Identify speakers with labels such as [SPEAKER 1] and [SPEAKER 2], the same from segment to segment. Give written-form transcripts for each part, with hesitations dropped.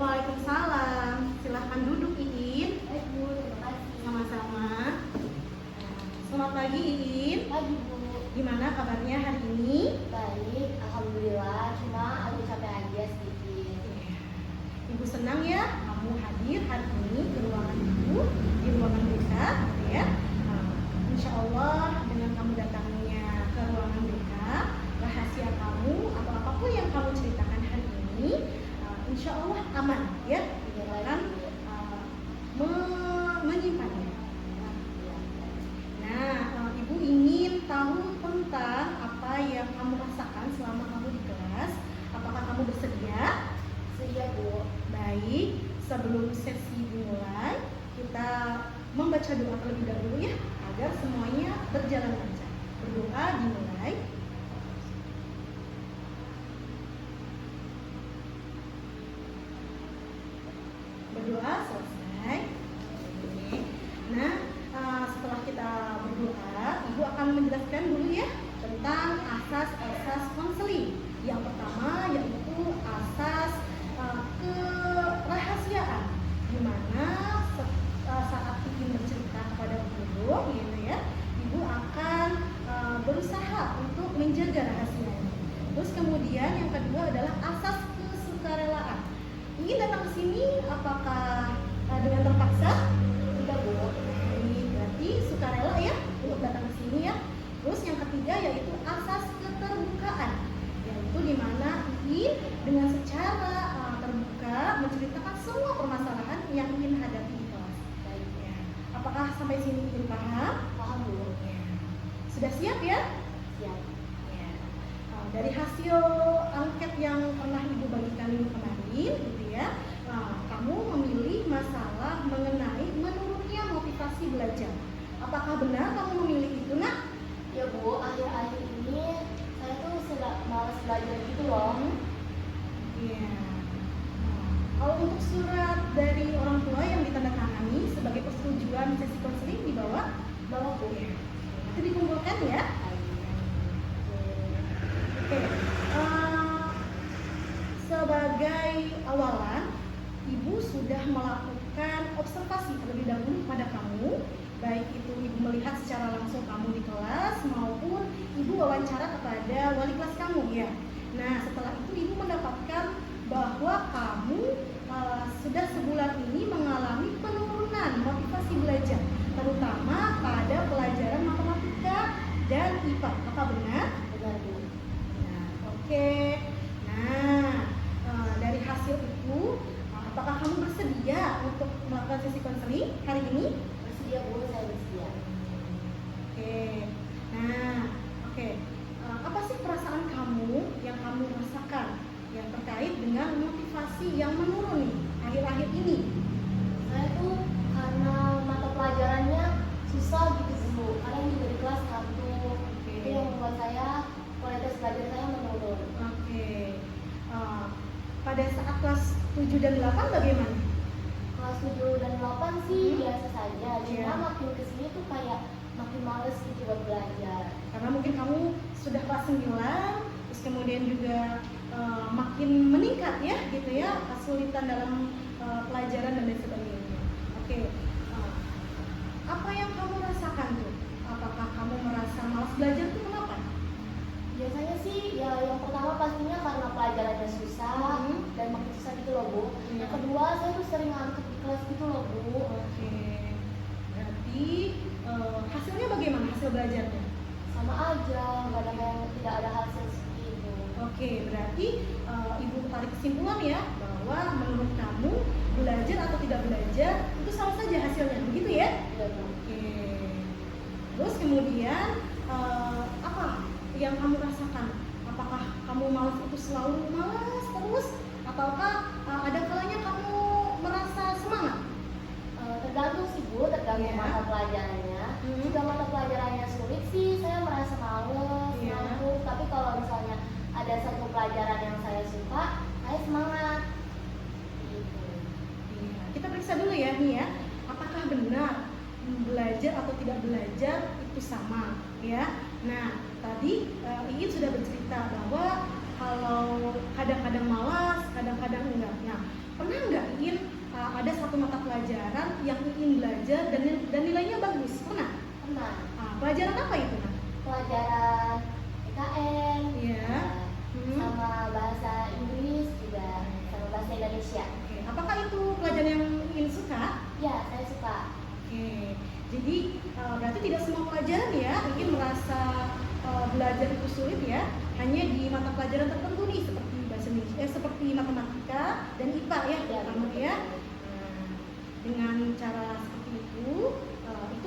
[SPEAKER 1] Waalaikumsalam. Silahkan duduk, Iin.
[SPEAKER 2] Baik Bu, terima kasih.
[SPEAKER 1] Sama-sama. Selamat pagi, Iin.
[SPEAKER 2] Pagi Bu.
[SPEAKER 1] Gimana kabarnya hari ini?
[SPEAKER 2] Baik, alhamdulillah. Cuma agak capek aja sedikit.
[SPEAKER 1] Ibu senang ya kamu hadir hari ini ke ruangan Ibu, di ruangan BK, gitu ya. Insya Allah dengan kamu datangnya ke ruangan BK, rahasia kamu atau apapun yang kamu ceritakan hari ini, insya Allah aman ya, tidak akan menyimpannya. Nah, Ibu ingin tahu tentang apa yang kamu rasakan selama kamu di kelas. Apakah kamu bersedia?
[SPEAKER 2] Sedia Bu.
[SPEAKER 1] Baik, sebelum sesi dimulai, kita membaca doa terlebih dahulu ya, agar semuanya berjalan lancar. Berdoa dimulai. Berdoa selesai. Oke. Nah, setelah kita berdoa, Ibu akan menjelaskan dulu ya tentang asas-asas konseling. Yang pertama yaitu asas kerahasiaan, di mana saat ingin bercerita kepada guru, gitu ya, Ibu akan berusaha untuk menjaga rahasianya. Terus kemudian yang kedua adalah asas kesukarelaan. Ingin datang ke sini apakah dengan terpaksa? Tidak Bu. Ini berarti sukarela ya untuk datang ke sini ya. Terus yang ketiga yaitu asas keterbukaan, yaitu di mana ingin dengan secara terbuka menceritakan semua permasalahan yang ingin hadapi di kelas. Baik ya. Apakah sampai sini ingin paham?
[SPEAKER 2] Paham Bu.
[SPEAKER 1] Ya. Sudah siap ya?
[SPEAKER 2] Siap.
[SPEAKER 1] Ya. Dari hasil angket yang pernah Ibu bagikan minggu kemarin, gitu ya, kamu memilih masalah mengenai menurunnya motivasi belajar. Apakah benar kamu memilih itu, Nak?
[SPEAKER 2] Ya Bu, akhir-akhir ini saya tuh sudah malas belajar gitu loh.
[SPEAKER 1] Iya. Kalau untuk surat dari orang tua yang ditandatangani sebagai persetujuan sesi konseling dibawa
[SPEAKER 2] Bu.
[SPEAKER 1] Nanti dikumpulkan ya. Oke. Sebagai awalan, Ibu sudah melakukan observasi terlebih dahulu pada kamu, baik itu Ibu melihat secara langsung kamu di kelas maupun Ibu wawancara kepada wali kelas kamu ya. Nah, setelah itu Ibu mendapatkan bahwa kamu sudah sebulan ini mengalami penurunan motivasi belajar, terutama pada pelajaran matematika dan IPA. Apa benar?
[SPEAKER 2] Benar Bu.
[SPEAKER 1] Nah, oke. Nah, dari hasil itu, apakah kamu bersedia untuk melakukan sesi konseling hari ini?
[SPEAKER 2] Bersedia Bu, saya bersedia.
[SPEAKER 1] Oke. Nah, oke. Apa sih perasaan kamu yang kamu rasakan yang terkait dengan motivasi yang menurun nih akhir-akhir ini?
[SPEAKER 2] Saya tuh karena mata pelajarannya susah gitu Bu. Kadang juga di kelas ngantuk. Itu yang membuat saya kualitas belajar saya menurun.
[SPEAKER 1] Oke. Pada saat kelas 7 dan 8 bagaimana?
[SPEAKER 2] Kelas 7 dan 8 sih biasa saja. Cuma
[SPEAKER 1] Iya.
[SPEAKER 2] makin kesini tuh kayak makin males gitu buat belajar.
[SPEAKER 1] Karena mungkin kamu sudah kelas 9, terus kemudian juga makin meningkat ya gitu ya, kesulitan dalam pelajaran dan lain sebagainya. Oke. Apa yang kamu rasakan tuh? Apakah kamu merasa malas belajar tuh kenapa?
[SPEAKER 2] Biasanya sih ya yang pertama pastinya karena pelajarannya susah dan makin susah gitu loh Bu.
[SPEAKER 1] Iya.
[SPEAKER 2] Yang kedua saya tuh sering ngantuk di kelas gitu loh Bu.
[SPEAKER 1] Oke. Berarti hasilnya bagaimana hasil belajarnya?
[SPEAKER 2] Sama aja, nggak ada yang tidak ada hasil seperti itu.
[SPEAKER 1] Oke, berarti Ibu tarik kesimpulan ya bahwa menurut kamu belajar atau tidak belajar itu sama saja hasilnya, begitu ya?
[SPEAKER 2] Iya Bu.
[SPEAKER 1] Oke. Terus kemudian apa yang kamu rasakan? Apakah kamu malas itu selalu malas terus, ataukah ada kalanya kamu merasa semangat?
[SPEAKER 2] Tergantung sih Bu, tergantung
[SPEAKER 1] Iya.
[SPEAKER 2] mata pelajarannya. Jika mata pelajarannya sulit sih saya merasa males,
[SPEAKER 1] Iya.
[SPEAKER 2] ngantuk. Tapi kalau misalnya ada satu pelajaran yang saya suka, saya semangat. Gitu.
[SPEAKER 1] Iya. Kita periksa dulu ya nih ya, apakah benar belajar atau tidak belajar itu sama ya. Nah, tadi Iin sudah bercerita bahwa kalau kadang-kadang malas, kadang-kadang enggak. Nah, pernah nggak Iin ada satu mata pelajaran yang Iin belajar dan nilainya bagus? Pernah?
[SPEAKER 2] Pernah.
[SPEAKER 1] Pelajaran apa itu? Nah?
[SPEAKER 2] Pelajaran PKN,
[SPEAKER 1] Iya.
[SPEAKER 2] sama bahasa Inggris juga, sama bahasa Indonesia.
[SPEAKER 1] Oke. Apakah itu pelajaran yang Iin suka?
[SPEAKER 2] Ya, saya suka.
[SPEAKER 1] Oke. Jadi berarti tidak semua pelajaran ya Iin merasa belajar itu sulit ya. Hanya di mata pelajaran tertentu nih seperti bahasa Indonesia, seperti matematika dan IPA ya, terutama ya. Dengan cara seperti itu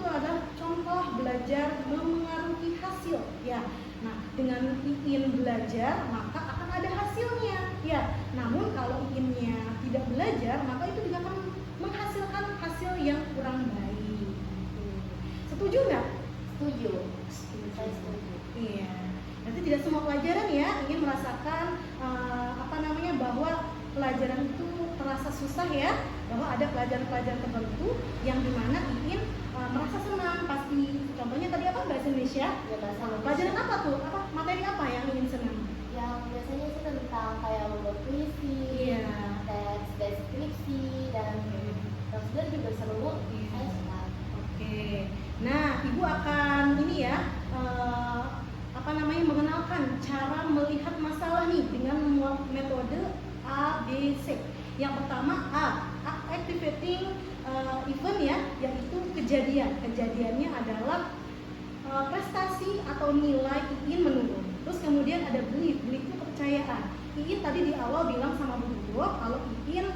[SPEAKER 1] adalah contoh belajar memengaruhi hasil ya. Nah, dengan Iin belajar maka akan ada hasilnya ya. Namun kalau Iinnya tidak belajar maka itu juga akan menghasilkan hasil yang kurang baik. Setuju nggak?
[SPEAKER 2] Setuju. Saya setuju.
[SPEAKER 1] Iya. Berarti tidak semua pelajaran ya ingin merasakan bahwa pelajaran itu terasa susah ya, bahwa ada pelajaran-pelajaran tertentu yang dimana Iin merasa senang pasti. Contohnya tadi apa? Bahasa Indonesia.
[SPEAKER 2] Ya, bahasa Indonesia.
[SPEAKER 1] Pelajaran apa tuh? Materi apa yang Iin senang?
[SPEAKER 2] Yang biasanya sih tentang kayak membuat puisi,
[SPEAKER 1] Iya.
[SPEAKER 2] teks deskripsi, dan prosedur juga seru. Saya suka.
[SPEAKER 1] Oke. Nah, Ibu akan ini ya mengenalkan cara melihat masalah nih dengan metode A, B, C. Yang pertama activating event ya, yaitu kejadian. Kejadiannya adalah prestasi atau nilai Iin menurun. Terus kemudian ada belief itu kepercayaan. Iin tadi di awal bilang sama Bu Guru kalau Iin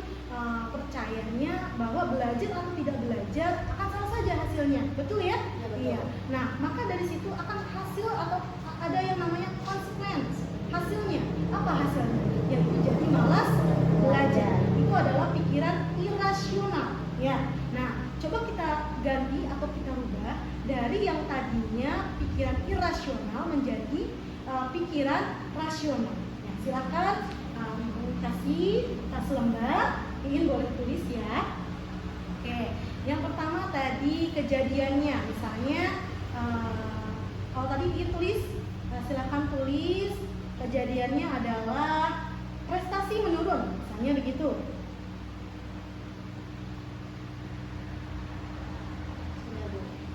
[SPEAKER 1] percayanya bahwa belajar atau tidak belajar akan sama saja hasilnya, betul ya?
[SPEAKER 2] Ya, betul.
[SPEAKER 1] Iya. Nah, maka dari situ akan hasil atau ada yang namanya konsekuensi. Hasilnya apa hasilnya? Yaitu jadi malas belajar. Itu adalah pikiran irasional. Ya. Nah, coba kita ganti atau kita rubah dari yang tadinya pikiran irasional menjadi pikiran rasional. Ya, silakan kasih tas lembar. Iin boleh tulis ya. Oke, yang pertama tadi kejadiannya, misalnya kalau tadi Iin tulis, silakan tulis kejadiannya adalah prestasi menurun, misalnya begitu.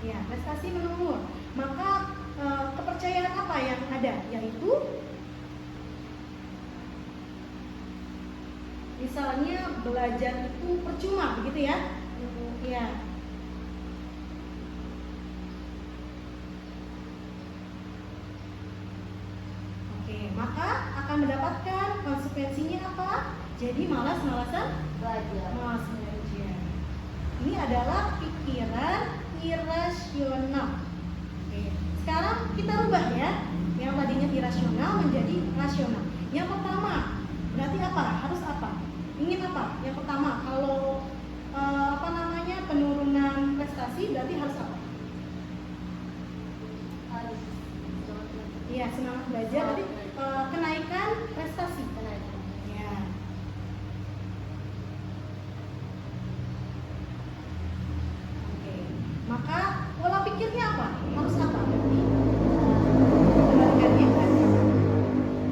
[SPEAKER 1] Ya, prestasi menurun. Maka kepercayaan apa yang ada? Yaitu misalnya belajar itu percuma, begitu ya? Ya. Oke, maka akan mendapatkan konsekuensinya apa? Jadi malas-malasan
[SPEAKER 2] Belajar.
[SPEAKER 1] malas belajar. Ini adalah pikiran irasional. Oke, sekarang kita rubah ya. Yang tadinya irasional menjadi rasional. Yang pertama, berarti apa? Harus apa? Ingin apa? Yang pertama, kalau penurunan prestasi berarti harus apa?
[SPEAKER 2] Harus
[SPEAKER 1] Iya, semangat belajar. Berarti kenaikan prestasi.
[SPEAKER 2] kenaikan.
[SPEAKER 1] Ya. Oke. Maka pola pikirnya apa? Harus apa? Berarti kebalikannya kan?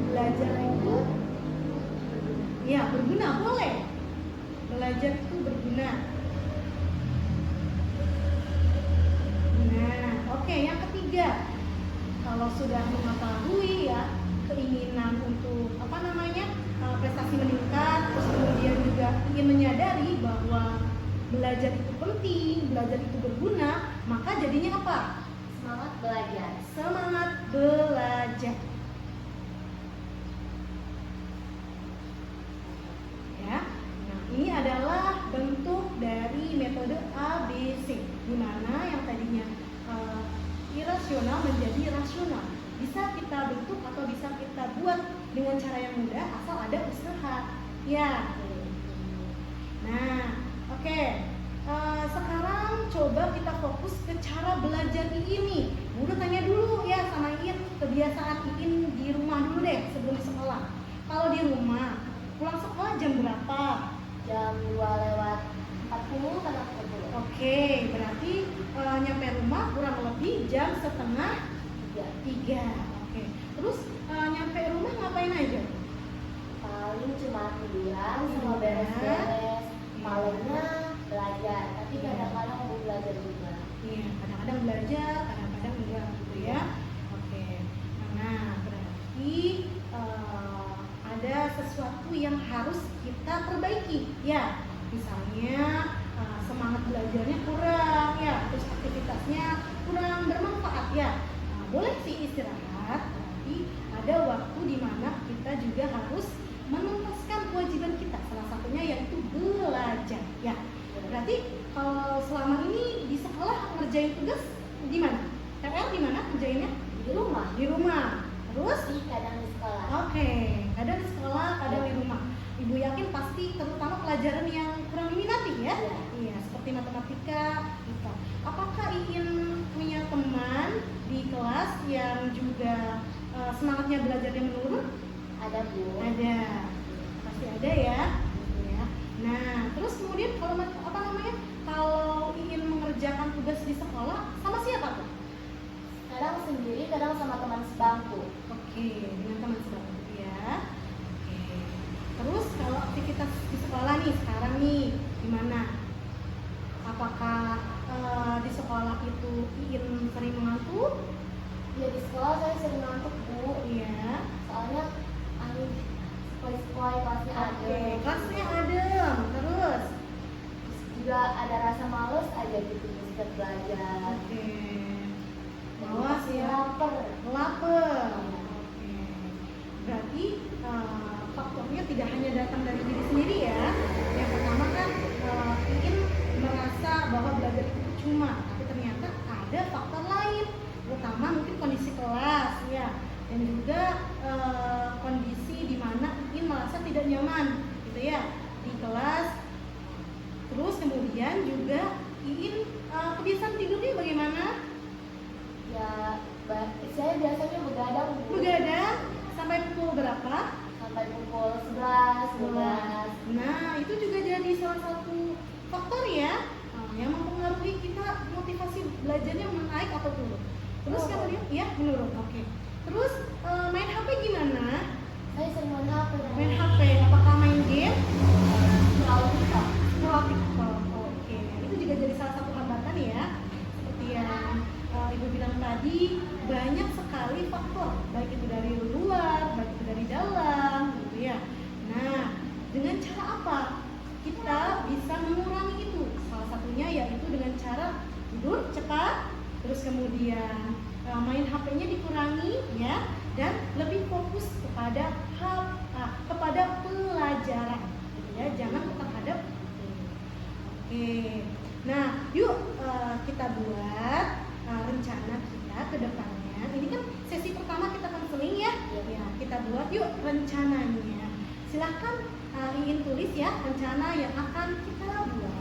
[SPEAKER 1] Belajar itu ya berguna, boleh. Belajar itu berguna. Nah, oke, yang ketiga, kalau sudah mengetahui ya keinginan untuk prestasi meningkat, terus kemudian juga ingin menyadari bahwa belajar itu penting, belajar itu berguna, maka jadinya apa?
[SPEAKER 2] Semangat belajar.
[SPEAKER 1] Semangat belajar. Ya, nah ini adalah bentuk dari metode ABC, di mana yang tadinya irasional menjadi rasional. Bisa kita bentuk atau bisa kita buat dengan cara yang mudah asal ada usaha. Ya. Nah, oke. Sekarang coba kita fokus ke cara belajar ini. Udah tanya dulu ya sama Iin, kebiasaan Iin di rumah dulu deh sebelum sekolah. Kalau di rumah, pulang sekolah jam berapa?
[SPEAKER 2] Jam 2:40 kan 40.
[SPEAKER 1] Oke, berarti nyampe rumah kurang lebih jam setengah 3. Oke. Terus nyampe rumah ngapain aja?
[SPEAKER 2] Paling cuma tiduran makan sama
[SPEAKER 1] Iya.
[SPEAKER 2] beres-beres, malamnya belajar, tapi
[SPEAKER 1] Iya.
[SPEAKER 2] kadang-kadang mau belajar juga.
[SPEAKER 1] Iya, kadang-kadang belajar, kadang-kadang enggak gitu ya. Oke. Nah, berarti ada sesuatu yang harus kita perbaiki ya. Misalnya semangat belajarnya kurang ya, terus aktivitasnya kurang bermanfaat ya. Nah, boleh sih istirahat, tapi ada waktu di mana kita juga harus menuntaskan kewajiban kita. Salah satunya yaitu belajar ya. Berarti kalau selama ini di sekolah ngerjain tugas di mana? PR di mana ngerjainnya?
[SPEAKER 2] Di rumah,
[SPEAKER 1] Di rumah. Terus?
[SPEAKER 2] kadang di sekolah.
[SPEAKER 1] Oke, kadang di sekolah, kadang di rumah. Ibu yakin pasti terutama pelajaran yang kurang diminati ya?
[SPEAKER 2] Iya.
[SPEAKER 1] Iya, seperti matematika, IPA. Apakah Iin punya teman di kelas yang juga semangatnya belajarnya menurun?
[SPEAKER 2] Ada Bu.
[SPEAKER 1] Ada, pasti ada ya. Ya. Nah, terus kemudian kalau kalau ingin mengerjakan tugas di sekolah sama siapa tuh?
[SPEAKER 2] Kadang sendiri, kadang sama teman sebangku.
[SPEAKER 1] Oke, dengan teman sebangku ya. Oke. Terus kalau aktivitas di sekolah nih sekarang nih gimana? Apakah di sekolah itu ingin sering mengantuk?
[SPEAKER 2] Ya di sekolah saya sering ngantuk Bu.
[SPEAKER 1] Iya.
[SPEAKER 2] Soalnya sekolah kelasnya ada.
[SPEAKER 1] Oke, kelasnya adem. Terus?
[SPEAKER 2] Juga ada rasa males aja gitu setiap belajar.
[SPEAKER 1] Oke.
[SPEAKER 2] Dan
[SPEAKER 1] Mawas
[SPEAKER 2] pasti
[SPEAKER 1] ya.
[SPEAKER 2] lapar.
[SPEAKER 1] Lapar. Oke. Berarti faktornya tidak hanya datang dari diri sendiri ya. Yang pertama kan ingin merasa bahwa belajar itu cuma, tapi ternyata ada faktor lain. Terutama mungkin kondisi kelas ya, dan juga kondisi di mana ingin merasa tidak nyaman gitu ya di kelas. Terus kemudian juga ingin kebiasaan tidurnya bagaimana?
[SPEAKER 2] Ya, saya biasanya begadang Bu.
[SPEAKER 1] Begadang sampai pukul berapa?
[SPEAKER 2] Sampai pukul 11, 12.
[SPEAKER 1] Nah, itu juga jadi salah satu faktor ya yang mempengaruhi kita motivasi belajarnya menaik atau turun. Terus kemudian ya menurun. Oke. Terus main HP gimana?
[SPEAKER 2] Saya sering main HP.
[SPEAKER 1] Main HP, apakah main game?
[SPEAKER 2] Scroll TikTok.
[SPEAKER 1] Scroll TikTok. Oke. Itu juga jadi salah satu hambatan ya. Seperti yang Ibu bilang tadi, banyak sekali faktor, baik itu dari luar, baik itu dari dalam, gitu ya. Nah, dengan cara apa kita bisa mengurangi itu? Salah satunya yaitu dengan cara tidur cepat, terus kemudian main HP-nya dikurangi ya, dan lebih fokus kepada kepada pelajaran, gitu ya. Jangan terhadap oke. Nah, yuk kita buat rencana kita ke depannya. Ini kan sesi pertama kita konseling ya. Ya, kita buat yuk rencananya. Silahkan ingin tulis ya rencana yang akan kita buat.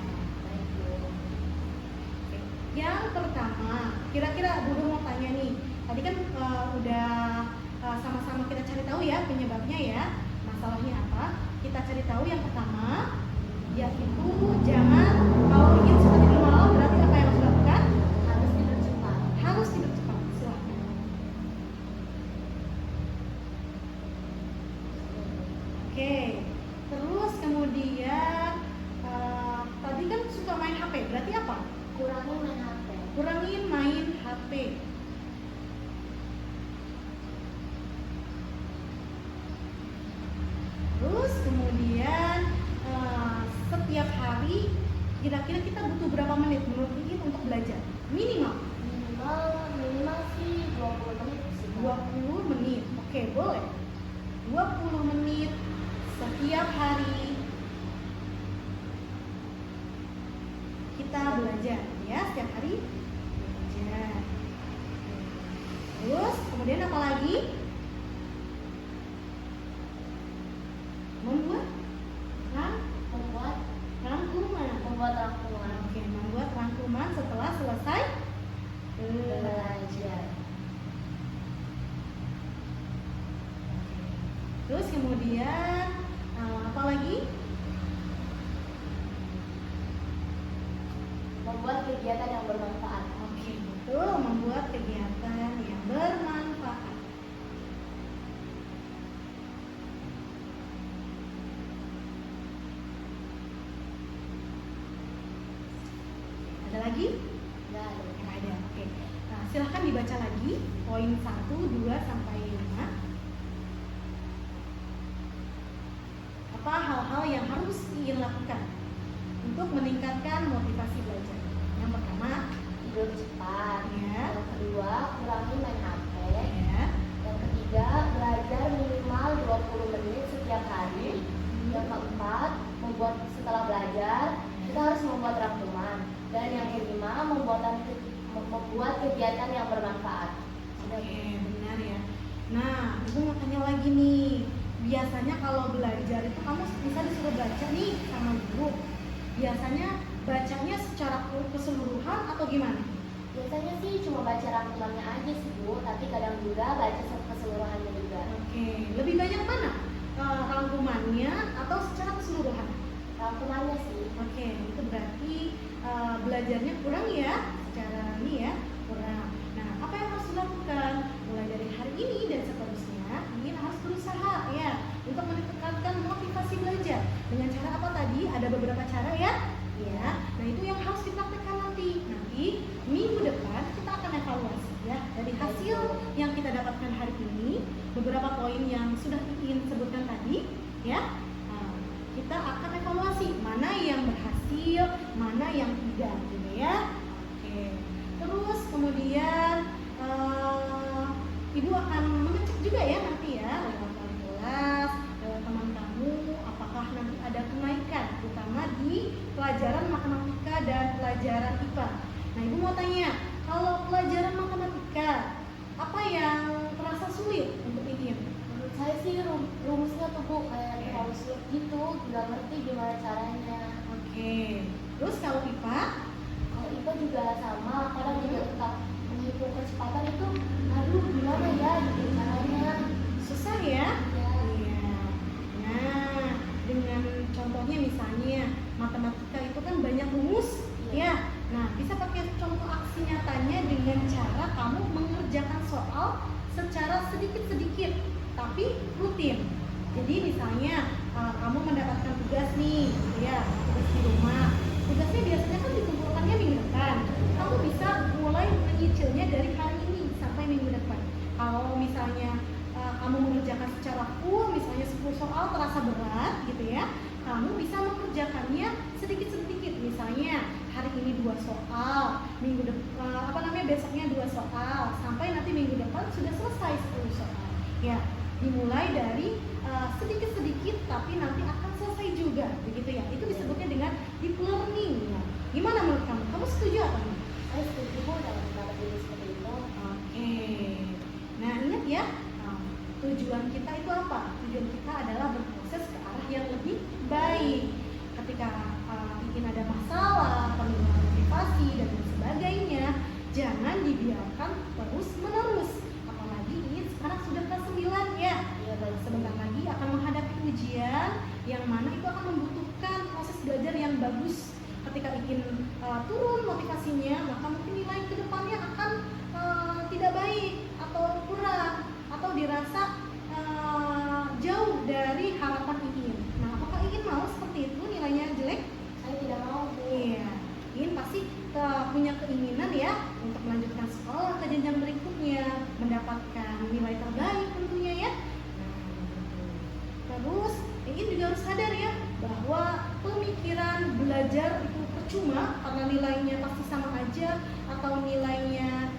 [SPEAKER 1] Oke. Yang pertama, kira-kira Bu mau tanya nih. Tadi kan udah sama-sama kita cari tahu ya penyebabnya ya. Masalahnya apa? Kita cari tahu yang pertama, yaitu jangan kalau ingin suka tidur malam berarti apa yang harus dilakukan?
[SPEAKER 2] Harus tidur cepat.
[SPEAKER 1] Harus tidur cepat. Silahkan. Oke. Terus kemudian tadi kan suka main HP, berarti apa?
[SPEAKER 2] Kurangin main HP.
[SPEAKER 1] Kurangin main HP. Terus kemudian setiap hari kira-kira kita butuh berapa menit menurut Iin untuk belajar? Minimal
[SPEAKER 2] Minimal sih 20 menit sih.
[SPEAKER 1] 20 menit. Oke, boleh. 20 menit setiap hari kita belajar ya, setiap hari belajar. Terus kemudian apa lagi? Membuat rangkuman.
[SPEAKER 2] Membuat rangkuman.
[SPEAKER 1] Oke, membuat rangkuman setelah selesai
[SPEAKER 2] Belajar.
[SPEAKER 1] Terus kemudian apa lagi?
[SPEAKER 2] Membuat kegiatan yang bermanfaat.
[SPEAKER 1] Oke, betul, membuat kegiatan yang bermanfaat. lagi?
[SPEAKER 2] Nggak ada.
[SPEAKER 1] Nggak ada. Oke. Nah, silahkan dibaca lagi poin 1, 2 sampai 5. Apa hal-hal yang harus Iin lakukan untuk meningkatkan motivasi belajar? Yang pertama,
[SPEAKER 2] Tidur cepat.
[SPEAKER 1] ya,
[SPEAKER 2] Yang kedua, kurangi main HP.
[SPEAKER 1] ya.
[SPEAKER 2] Yang ketiga, belajar minimal 20 menit setiap hari. Yang keempat, setelah belajar kita harus membuat rangkuman. Dan yang kelima, membuat kegiatan yang bermanfaat.
[SPEAKER 1] Oke, benar ya. Nah, ibu mau tanya lagi nih. Biasanya kalau belajar itu kamu bisa disuruh baca nih sama ibu. Biasanya bacanya secara keseluruhan atau gimana?
[SPEAKER 2] Biasanya sih cuma baca rangkumannya aja sih Bu, tapi kadang juga baca keseluruhannya juga.
[SPEAKER 1] Oke, lebih banyak mana? Rangkumannya atau secara keseluruhan?
[SPEAKER 2] Rangkumannya sih.
[SPEAKER 1] Oke, itu berarti belajarnya kurang ya, secara ini ya, kurang. Nah, apa yang harus dilakukan? Mulai dari hari ini dan seterusnya, ini harus berusaha ya untuk meningkatkan motivasi belajar. Dengan cara apa tadi? Ada beberapa cara ya. Ya, nah itu yang harus dipraktekkan nanti. Nanti minggu depan kita akan evaluasi ya dari hasil yang kita dapatkan hari ini, beberapa poin yang sudah Iin sebutkan tadi, ya. Kita akan evaluasi mana yang berhasil, mana yang tidak, gitu ya. Oke. Terus kemudian ibu akan mengecek juga ya nanti ya lewat kelas, lewat teman kamu, apakah nanti ada kenaikan, terutama di pelajaran matematika dan pelajaran IPA. Nah, ibu mau tanya, kalau pelajaran matematika apa yang terasa sulit untuk Iin?
[SPEAKER 2] Menurut saya sih rumusnya tuh Bu kayak terlalu sulit gitu, nggak ngerti gimana caranya.
[SPEAKER 1] Oke. Terus kalau IPA?
[SPEAKER 2] Kalau IPA juga sama, kadang juga tetap menghitung kecepatan itu, aduh gimana ya gitu caranya.
[SPEAKER 1] Susah ya?
[SPEAKER 2] Ya,
[SPEAKER 1] Iya. Nah, dengan contohnya misalnya matematika itu kan banyak rumus, ya. Nah, bisa pakai contoh aksi nyatanya dengan cara kamu mengerjakan soal secara sedikit-sedikit, tapi rutin. Jadi misalnya kamu mendapatkan tugas nih, gitu ya, tugas di rumah. Tugasnya biasanya kan dikumpulkannya minggu depan. Kamu bisa mulai menyicilnya dari hari ini sampai minggu depan. Kalau misalnya kamu mengerjakan secara full, misalnya 10 soal terasa berat gitu ya, kamu bisa mengerjakannya sedikit-sedikit. Misalnya hari ini 2 soal, minggu depan besoknya 2 soal, sampai nanti minggu depan sudah selesai 10 soal. Ya, dimulai dari sedikit-sedikit tapi nanti akan selesai juga, begitu ya. Itu disebutnya dengan deep learning ya. Gimana menurut kamu? Kamu setuju apa enggak?
[SPEAKER 2] saya setuju Bu dalam cara diri seperti itu.
[SPEAKER 1] Oke. Nah, ingat ya, tujuan kita itu apa? Tujuan kita adalah berproses ke arah yang lebih baik. Ketika ingin ada masalah, penurunan motivasi dan lain sebagainya, jangan dibiarkan terus-menerus. Apalagi ini sekarang sudah kelas 9 ya.
[SPEAKER 2] Iya baik.
[SPEAKER 1] Sebentar lagi akan menghadapi ujian yang mana itu akan membutuhkan proses belajar yang bagus. Ketika ingin turun motivasinya, maka mungkin nilai ke depannya akan tidak baik atau kurang atau dirasa jauh dari harapan Iin. Nah, apakah Iin mau seperti itu nilainya jelek?
[SPEAKER 2] Saya tidak mau Bu.
[SPEAKER 1] Iya, Iin pasti punya keinginan ya untuk melanjutkan sekolah ke jenjang berikutnya, mendapatkan nilai terbaik tentunya ya. Nah, gitu. Terus Iin juga harus sadar ya bahwa pemikiran belajar itu percuma karena nilainya pasti sama aja atau nilainya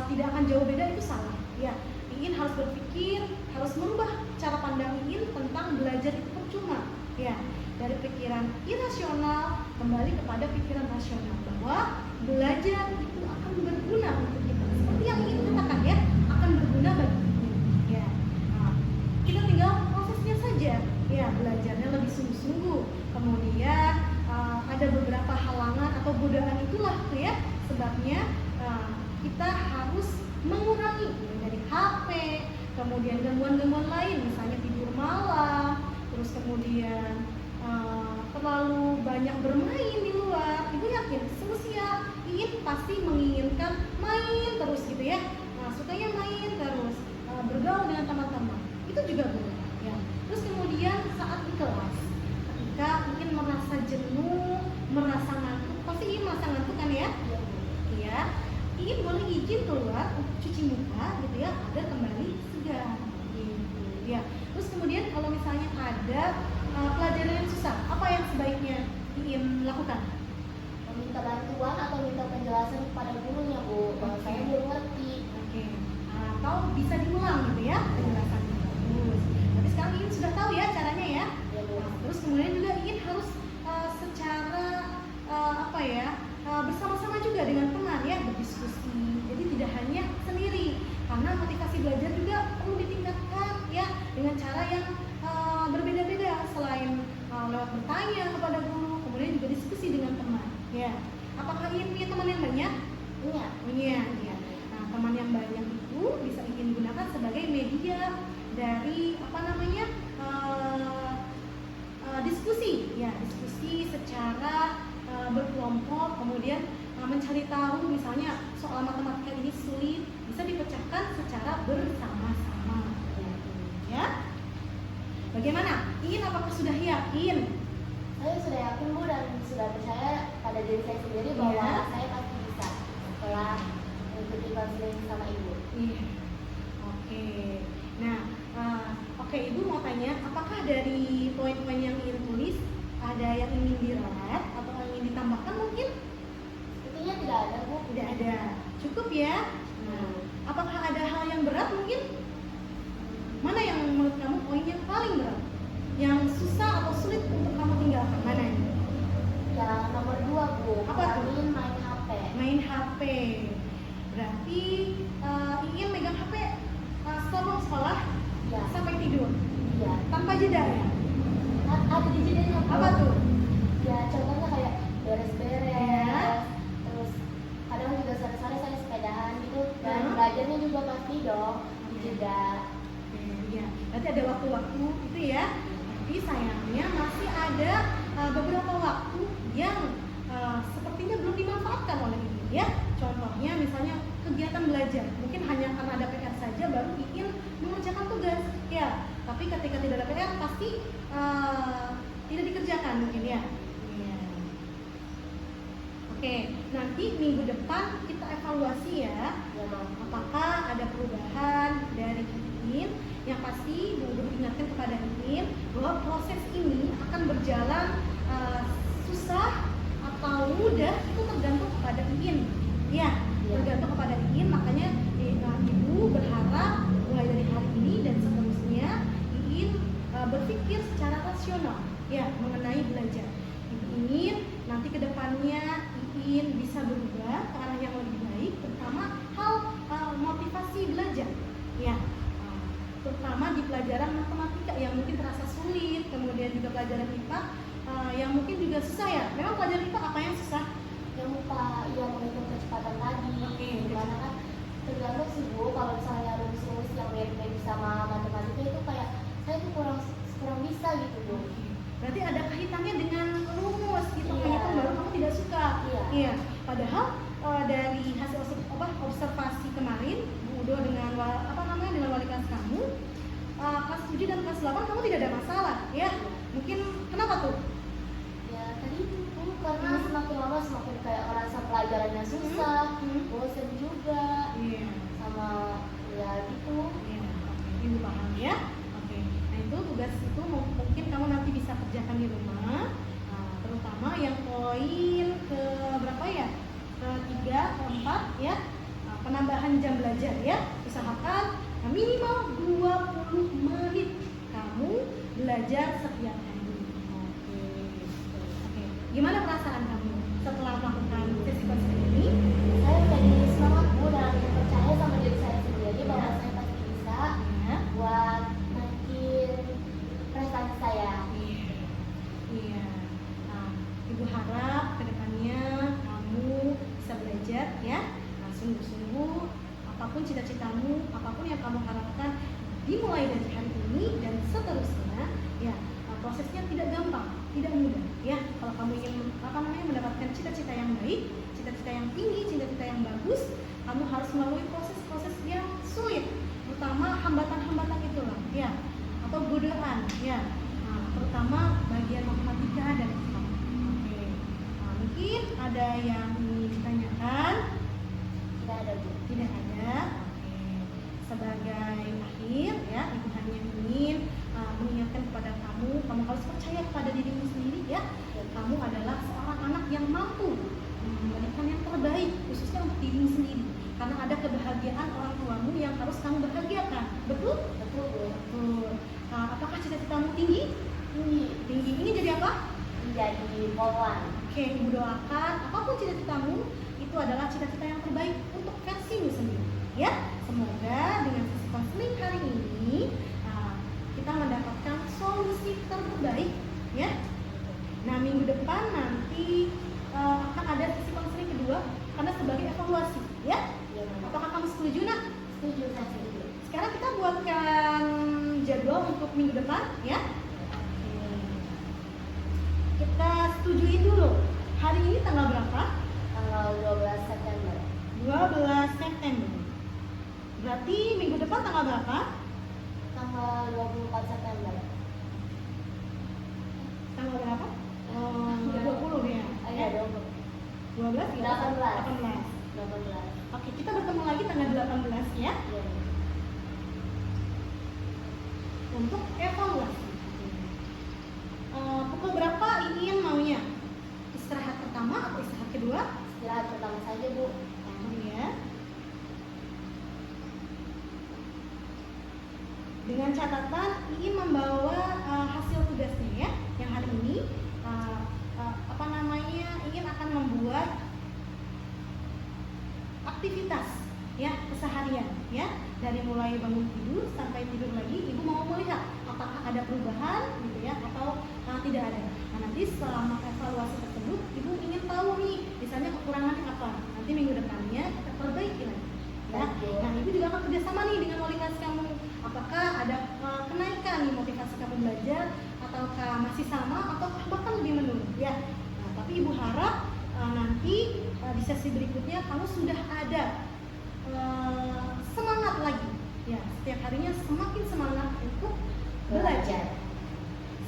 [SPEAKER 1] tidak akan jauh beda, itu salah ya. Iin harus berpikir, harus merubah cara pandang Iin tentang belajar itu percuma ya, dari pikiran irasional kembali kepada pikiran rasional, bahwa belajar itu akan berguna untuk kita seperti yang Iin katakan ya, akan berguna bagi kita ya. Nah, kita tinggal prosesnya saja ya, belajarnya lebih sungguh-sungguh. Kemudian ada beberapa halangan atau godaan, itulah tuh ya sebabnya kita harus mengurangi dari HP, kemudian gangguan-gangguan lain, misalnya tidur malam, terus kemudian terlalu banyak bermain di luar. Ibu yakin seusia Iin pasti menginginkan main terus gitu ya. Nah, sukanya main terus, bergaul dengan teman-teman, itu juga boleh ya. Terus kemudian saat di kelas, ketika Iin merasa jenuh, merasa ngantuk, pasti Iin merasa ngantuk kan ya? ya. Terus kemudian kalau misalnya ada pelajaran yang susah, apa yang sebaiknya Iin lakukan?
[SPEAKER 2] Meminta bantuan atau minta penjelasan kepada gurunya, Bu. Kalau saya belum ngerti.
[SPEAKER 1] Oke. Atau bisa diulang gitu ya penjelasannya. Bagus. Tapi sekarang Iin sudah tahu ya caranya ya.
[SPEAKER 2] Ya, Bu.
[SPEAKER 1] Terus kemudian juga Iin harus secara bersama-sama juga dengan teman ya, berdiskusi. Jadi tidak hanya sendiri, karena motivasi belajar juga perlu ditingkatkan ya dengan cara yang berbeda-beda, selain lewat bertanya kepada guru, kemudian juga diskusi dengan teman ya. Apakah Iin punya teman yang banyak? Punya ya. Nah, teman yang banyak itu bisa Iin gunakan sebagai media dari diskusi ya, diskusi secara berkelompok, kemudian mencari tahu misalnya soal matematika ini sulit, bisa dipecahkan secara bersama-sama ya. Bagaimana? Iin apakah sudah yakin?
[SPEAKER 2] Saya sudah yakin, Bu, dan sudah percaya pada diri saya sendiri bahwa
[SPEAKER 1] Iya.
[SPEAKER 2] saya pasti bisa setelah mengikuti konseling sama Ibu.
[SPEAKER 1] Iya. Oke. Nah, Ibu mau tanya, apakah dari poin-poin yang Iin tulis ada yang ingin diralat atau ingin ditambahkan mungkin?
[SPEAKER 2] Sepertinya tidak ada, Bu.
[SPEAKER 1] Tidak ada. Cukup ya. Nah, apakah ada hal yang berat mungkin? Mana yang menurut kamu poin yang paling berat? Yang susah atau sulit untuk kamu tinggalkan? Mana ini?
[SPEAKER 2] Yang nomor 2, Bu.
[SPEAKER 1] Apa tuh?
[SPEAKER 2] Kurangin main HP.
[SPEAKER 1] Main HP. Berarti Iin megang HP setelah pulang sekolah
[SPEAKER 2] Ya.
[SPEAKER 1] sampai tidur
[SPEAKER 2] Iya.
[SPEAKER 1] tanpa jeda ya?
[SPEAKER 2] Ada di jedanya, Bu.
[SPEAKER 1] Apa tuh?
[SPEAKER 2] Ya, contohnya kayak beres-beres.
[SPEAKER 1] Ya.
[SPEAKER 2] Terus kadang juga sore-sore saya sepedahan gitu. Dan
[SPEAKER 1] Hmm.
[SPEAKER 2] belajarnya juga pasti dong di jeda.
[SPEAKER 1] Iya, berarti ada waktu-waktu itu ya. Tapi sayangnya masih ada beberapa waktu yang sepertinya belum dimanfaatkan oleh Iin ya. Contohnya misalnya kegiatan belajar, mungkin hanya karena ada PR saja baru Iin mengerjakan tugas ya. Tapi ketika tidak ada PR pasti tidak dikerjakan mungkin ya. Iya. Oke, nanti minggu depan kita evaluasi ya.
[SPEAKER 2] Ya, Bang.
[SPEAKER 1] Apakah ada perubahan dari Iin? Yang pasti guru ingatkan kepada Iin bahwa proses ini akan berjalan susah atau mudah itu tergantung kepada Iin. Ya, tergantung kepada Iin. Makanya Ibu berharap mulai dari hari ini dan seterusnya Iin berpikir secara rasional ya mengenai belajar. Ibu ingin nanti kedepannya Iin bisa berubah ke arah yang lebih baik, terutama hal motivasi belajar ya. Terutama di pelajaran matematika yang mungkin terasa sulit, kemudian juga pelajaran IPA yang mungkin juga susah ya. Memang pelajaran IPA apa yang susah?
[SPEAKER 2] Yang lupa yang menghitung kecepatan tadi.
[SPEAKER 1] Oke.
[SPEAKER 2] Gimana kan? Tergantung sih, Bu. Kalau misalnya rumus-rumus yang mirip-mirip sama matematika itu kayak saya tuh kurang bisa gitu, Bu.
[SPEAKER 1] Berarti ada kaitannya dengan rumus gitu.
[SPEAKER 2] Iya.
[SPEAKER 1] Hitung baru kamu tidak suka.
[SPEAKER 2] Iya.
[SPEAKER 1] Padahal dari hasil observasi kemarin Bu Udo dengan dengan wali kelas kamu kelas 7 dan kelas 8 kamu tidak ada masalah ya. Mungkin kenapa tuh?
[SPEAKER 2] Ya tadi itu, Bu, karena semakin lama semakin kayak merasa pelajarannya susah, bosan juga,
[SPEAKER 1] Iya.
[SPEAKER 2] sama ya gitu.
[SPEAKER 1] Iya, oke. Ibu paham ya. Oke. Nah itu tugas itu mungkin kamu nanti bisa kerjakan di rumah. Terutama yang poin ke berapa ya? Ke-3, ke-4 ya. Penambahan jam belajar ya. Usahakan minimal 20 menit kamu belajar setiap hari. Oke. Gimana perasaan kamu setelah melakukan sesi konseling ini?
[SPEAKER 2] Saya jadi semangat, Bu, dan percaya sama diri saya sendiri bahwa saya pasti bisa
[SPEAKER 1] Ya.
[SPEAKER 2] buat naikin prestasi saya.
[SPEAKER 1] Iya. Nah, Ibu harap kedepannya kamu bisa belajar ya. Nah, sungguh-sungguh apapun cita-citamu, apapun yang kamu harapkan dimulai dari hari ini dan seterusnya ya. Prosesnya tidak gampang, tidak mudah ya. Kalau kamu ingin mendapatkan cita-cita yang baik, cita-cita yang tinggi, cita-cita yang bagus, kamu harus melalui proses-proses yang sulit, terutama hambatan-hambatan itulah ya, atau godaan ya. Nah, terutama bagian matematika dan IPA. Oke. Nah, mungkin ada yang ingin ditanyakan?
[SPEAKER 2] Tidak ada, Bu.
[SPEAKER 1] Tidak ada. Oke. Sebagai akhir ya, Ibu hanya ingin dirimu sendiri ya. Kamu adalah seorang anak yang mampu memberikan yang terbaik khususnya untuk dirimu sendiri. Karena ada kebahagiaan orang tuamu yang harus kamu bahagiakan. Betul?
[SPEAKER 2] Betul, Bu.
[SPEAKER 1] Betul. Apakah cita-citamu tinggi? Tinggi. Ini jadi apa?
[SPEAKER 2] Menjadi polwan.
[SPEAKER 1] Oke, ibu doakan apapun cita-citamu itu adalah cita-cita yang terbaik untuk versimu sendiri. Ya, semoga dengan sesi konseling hari ini kita mendapatkan solusi terbaik. Ya. Nah, minggu depan nanti akan ada sesi konseling kedua karena sebagai evaluasi. Ya.
[SPEAKER 2] Iya, Mama.
[SPEAKER 1] Apakah kamu setuju, Nak?
[SPEAKER 2] Setuju, saya setuju.
[SPEAKER 1] Sekarang kita buatkan jadwal untuk minggu depan, ya. Kita setujuin dulu. Hari ini tanggal berapa?
[SPEAKER 2] Tanggal 12 September.
[SPEAKER 1] 12 September. Berarti minggu depan tanggal berapa?
[SPEAKER 2] Tanggal 24 September.
[SPEAKER 1] Tanggal berapa? 20 ya.
[SPEAKER 2] Iya, 20.
[SPEAKER 1] 12 ya?
[SPEAKER 2] 18.
[SPEAKER 1] 18.
[SPEAKER 2] 18.
[SPEAKER 1] Oke, kita bertemu lagi tanggal 18 ya.
[SPEAKER 2] Iya.
[SPEAKER 1] Untuk evaluasi. Pukul berapa Iin maunya? Istirahat pertama atau istirahat kedua?
[SPEAKER 2] Istirahat pertama saja, Bu.
[SPEAKER 1] Ya. Dengan catatan Iin membawa hasil tugasnya ya. Yang hari ini Iin akan membuat aktivitas ya keseharian ya, dari mulai bangun tidur sampai tidur lagi. Ibu mau melihat apakah ada perubahan gitu ya atau tidak ada. Nah, nanti selama evaluasi tersebut ibu ingin tahu nih misalnya kekurangannya apa, nanti minggu depannya kita perbaiki lagi ya. Nah, ibu juga akan kerjasama nih dengan wali kelas kamu, apakah ada kenaikan nih motivasi kamu belajar ataukah masih sama atau bahkan lebih menurun ya. Nah, tapi ibu harap nanti di sesi berikutnya kamu sudah ada semangat lagi ya, setiap harinya semakin semangat untuk belajar.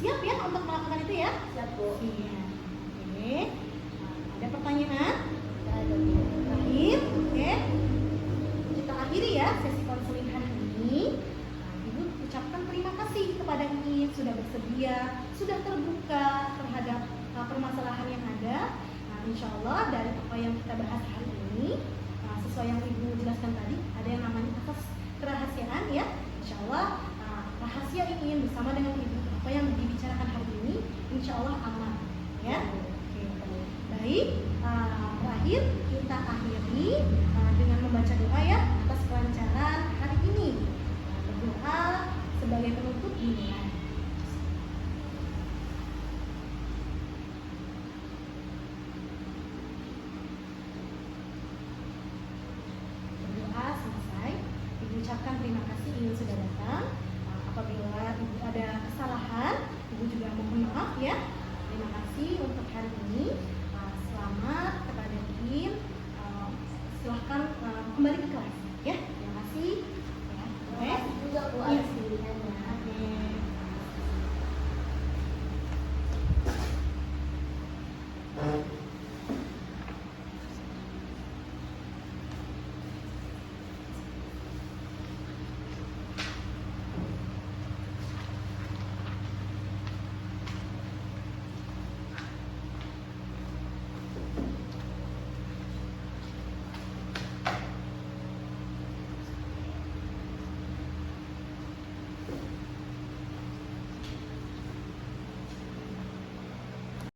[SPEAKER 1] Siap ya untuk melakukan itu ya?
[SPEAKER 2] Siap, Bu.
[SPEAKER 1] Iya. Oke. Ada pertanyaan?
[SPEAKER 2] Tidak ada, Bu.
[SPEAKER 1] Terakhir, oke. Kita akhiri ya sesi konseling hari ini. Ibu ucapkan terima kasih kepada Iin sudah bersedia, sudah terbuka terhadap permasalahan yang ada. Nah, insya Allah dari apa yang kita bahas hari ini, sesuai yang Ibu jelaskan tadi, ada yang namanya asas kerahasiaan ya. Insya Allah rahasia Iin bersama dengan Ibu apa yang dibicarakan hari ini, insya Allah aman ya. Oke. Baik, terakhir kita akhiri dengan membaca doa ya atas kelancaran hari ini. Berdoa sebagai penutup dimulai. Berdoa selesai, Ibu ucapkan terima kasih Iin sudah datang. Apabila Ibu ada kesalahan, Ibu juga mohon maaf ya. Terima kasih untuk hari ini.